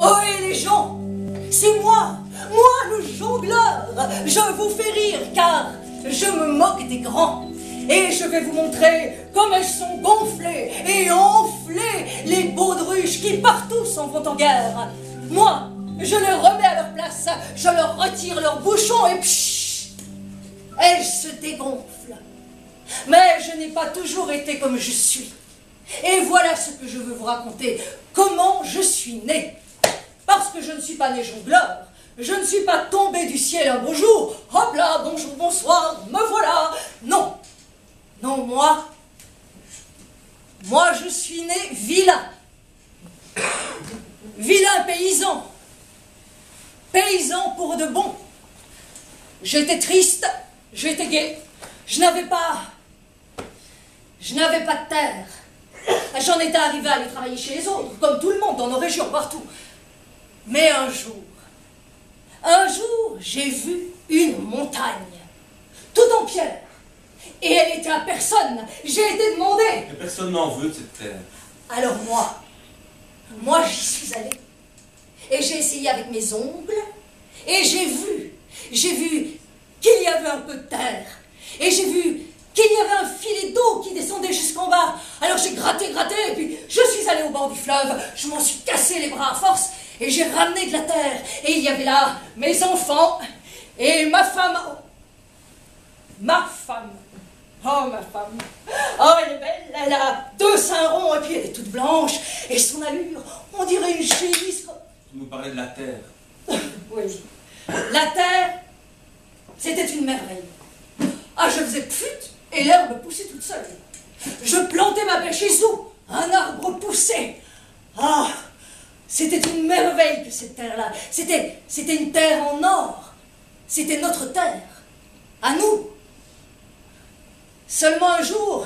Ohé les gens, c'est moi le jongleur. Je vous fais rire car je me moque des grands. Et je vais vous montrer comme elles sont gonflées et enflées, les baudruches qui partout s'en vont en guerre. Moi, je les remets à leur place, je leur retire leur bouchon et pshhh, elles se dégonflent. Mais je n'ai pas toujours été comme je suis. Et voilà ce que je veux vous raconter, comment je suis né. Parce que je ne suis pas né jongleur, je ne suis pas tombé du ciel un beau jour, hop là, bonjour, bonsoir, me voilà. Non, non, moi je suis né vilain. Vilain paysan. Paysan pour de bon. J'étais triste, j'étais gai, je n'avais pas de terre. J'en étais arrivé à aller travailler chez les autres, comme tout le monde, dans nos régions, partout. Mais un jour, j'ai vu une montagne, toute en pierre. Et elle était à personne. J'ai été demandé. Mais personne n'en veut de cette terre. Alors moi j'y suis allé. Et j'ai essayé avec mes ongles. Et j'ai vu qu'il y avait un peu de terre. Et j'ai vu qu'il y avait un filet d'eau qui descendait jusqu'en bas. Alors j'ai gratté, et puis je suis allé au bord du fleuve. Je m'en suis cassé les bras à force. Et j'ai ramené de la terre. Et il y avait là mes enfants et ma femme. Ma femme. Oh, ma femme. Oh, elle est belle. Elle a 2 seins ronds et puis elle est toute blanche. Et son allure, on dirait une génisse. Tu nous parlais de la terre. Oui. La terre, c'était une merveille. Ah, je faisais pfut et l'herbe poussait toute seule. Je plantais ma bêche et zou, un arbre poussait. Ah, c'était une merveille que cette terre-là. C'était une terre en or. C'était notre terre. À nous. Seulement un jour,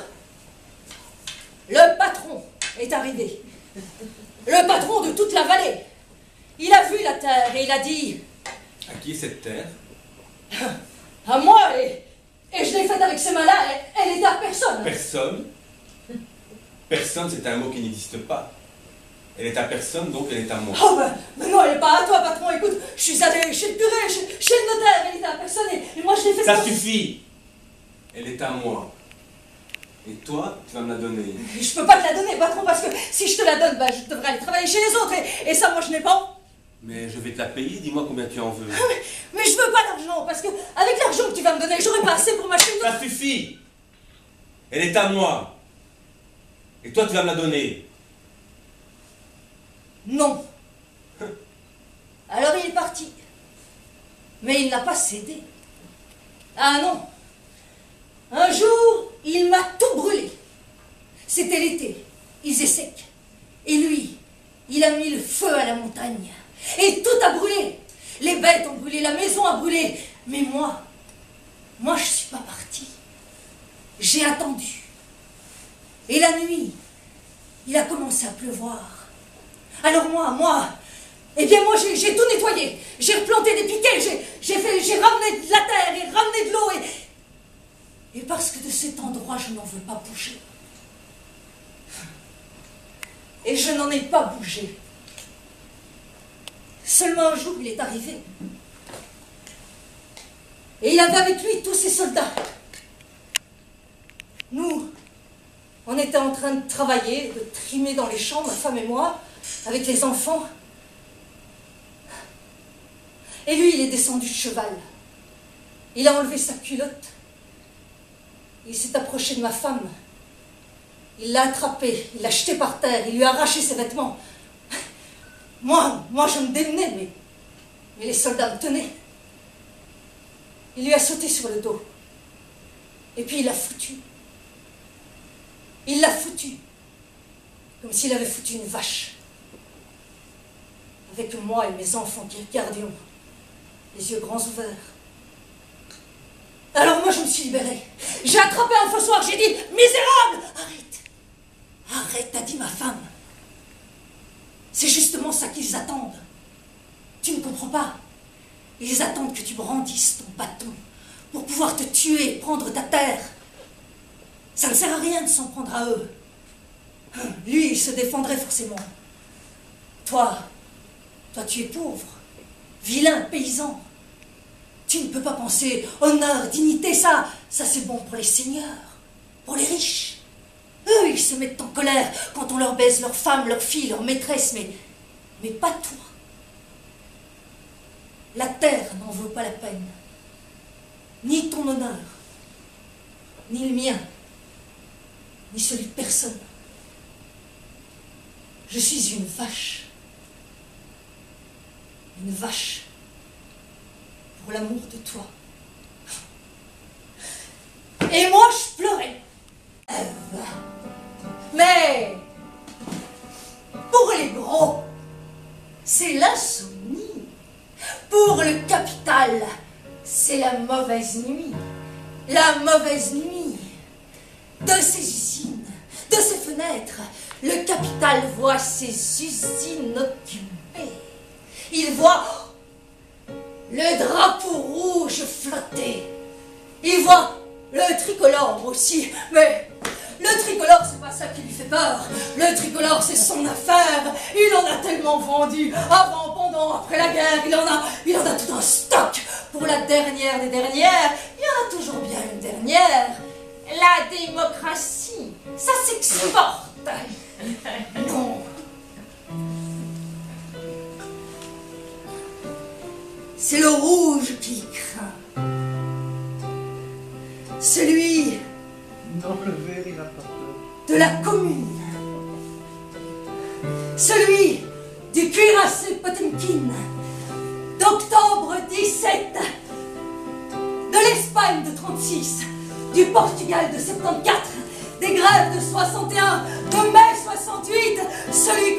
le patron est arrivé. Le patron de toute la vallée. Il a vu la terre et il a dit... À qui est cette terre? À moi, et je l'ai faite avec ces mains-là, elle était à personne. Personne? Personne, c'est un mot qui n'existe pas. Elle est à personne, donc elle est à moi. Oh ben non, elle n'est pas à toi, patron. Écoute, je suis allé chez le curé, chez le notaire, elle était à personne et moi je l'ai fait... Ça suffit! Elle est à moi. Et toi, tu vas me la donner. Je peux pas te la donner, patron, parce que si je te la donne, je devrais aller travailler chez les autres et ça, moi je n'ai pas... Mais je vais te la payer, dis-moi combien tu en veux. Mais je veux pas d'argent, parce que avec l'argent que tu vas me donner, j'aurai pas assez pour m'acheter une autre... Ça suffit! Elle est à moi. Et toi, tu vas me la donner. Non. Alors il est parti. Mais il n'a pas cédé. Ah non. Un jour, il m'a tout brûlé. C'était l'été. Il faisait sec. Et lui, il a mis le feu à la montagne. Et tout a brûlé. Les bêtes ont brûlé, la maison a brûlé. Mais moi, je suis pas partie. J'ai attendu. Et la nuit, il a commencé à pleuvoir. Alors eh bien moi j'ai tout nettoyé. J'ai replanté des piquets, j'ai ramené de la terre et ramené de l'eau et parce que de cet endroit je n'en veux pas bouger. Et je n'en ai pas bougé. Seulement un jour il est arrivé. Et il avait avec lui tous ses soldats. Nous, on était en train de travailler, de trimer dans les champs, ma femme et moi, avec les enfants. Et lui, il est descendu de cheval. Il a enlevé sa culotte. Il s'est approché de ma femme. Il l'a attrapée, il l'a jetée par terre, il lui a arraché ses vêtements. Moi, je me démenais, mais les soldats me tenaient. Il lui a sauté sur le dos. Et puis il l'a foutu. Il l'a foutu. Comme s'il avait foutu une vache. Avec moi et mes enfants qui regardions, les yeux grands ouverts. Alors moi je me suis libérée. J'ai attrapé un fossoir, j'ai dit « Misérable !» Arrête. Arrête, a dit ma femme. C'est justement ça qu'ils attendent. Tu ne comprends pas. Ils attendent que tu brandisses ton bâton pour pouvoir te tuer et prendre ta terre. Ça ne sert à rien de s'en prendre à eux. Lui, il se défendrait forcément. Toi, Toi, tu es pauvre, vilain paysan. Tu ne peux pas penser honneur, dignité, ça c'est bon pour les seigneurs, pour les riches. Eux, ils se mettent en colère quand on leur baise leur femme, leur fille, leur maîtresse, mais pas toi. La terre n'en vaut pas la peine. Ni ton honneur, ni le mien, ni celui de personne. Je suis une vache. Une vache. Pour l'amour de toi. Et moi, je pleurais. Mais pour les gros, c'est l'insomnie. Pour le capital, c'est la mauvaise nuit. La mauvaise nuit. De ces usines, de ces fenêtres, le capital voit ses usines occupées. Il voit le drapeau rouge flotter. Il voit le tricolore aussi, mais le tricolore, c'est pas ça qui lui fait peur. Le tricolore, c'est son affaire. Il en a tellement vendu, avant, pendant, après la guerre. Il en a tout un stock. Pour la dernière des dernières, il y en a toujours bien une dernière. La démocratie, ça s'exporte. Non. C'est le rouge qui craint. Celui non, le verre, il a pas peur. de la commune. Celui du cuirassé Potemkin d'octobre 17, de l'Espagne de 36, du Portugal de 74, des grèves de 61, de mai 68, celui